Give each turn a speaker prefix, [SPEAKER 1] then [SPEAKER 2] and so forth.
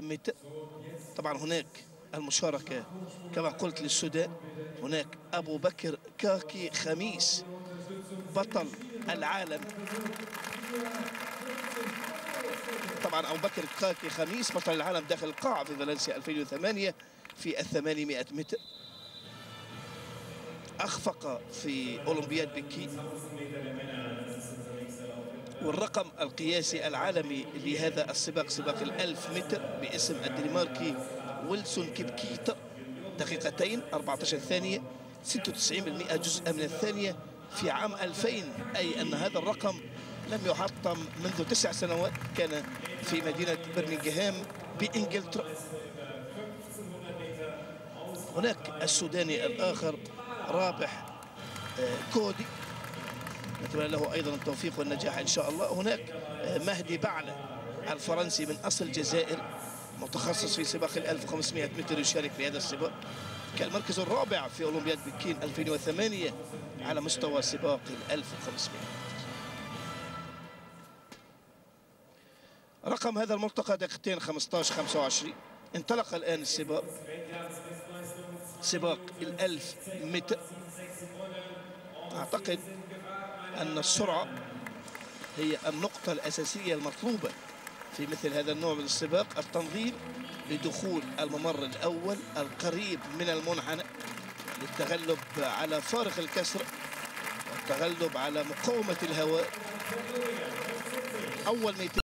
[SPEAKER 1] متر. طبعا هناك المشاركة كما قلت للسودان. هناك أبو بكر كاكي خميس بطل العالم. طبعا أبو بكر كاكي خميس بطل العالم داخل القاعة في فالنسيا 2008 في 800 متر. أخفق في أولمبياد بكين، والرقم القياسي العالمي لهذا السباق سباق 1000 متر باسم الدنماركي ويلسون كيبكيتر 2 14 ثانية 96% جزء من الثانية في عام 2000، أي أن هذا الرقم لم يحطم منذ 9 سنوات. كان في مدينة برمنغهام بإنجلترا. هناك السوداني الآخر رابح كودي، نتمنى له أيضا التوفيق والنجاح إن شاء الله. هناك مهدي بعلة الفرنسي من أصل الجزائر، متخصص في سباق 1500 متر، يشارك في هذا السباق. كان المركز الرابع في أولمبياد بكين 2008 على مستوى سباق 1500. رقم هذا الملتقى دقيقتين 15:25. انطلق الآن السباق، سباق 1000 متر. أعتقد أن السرعة هي النقطة الأساسية المطلوبة في مثل هذا النوع من السباق. التنظيم لدخول الممر الأول القريب من المنحنى للتغلب على فارق الكسر والتغلب على مقاومة الهواء. أول 200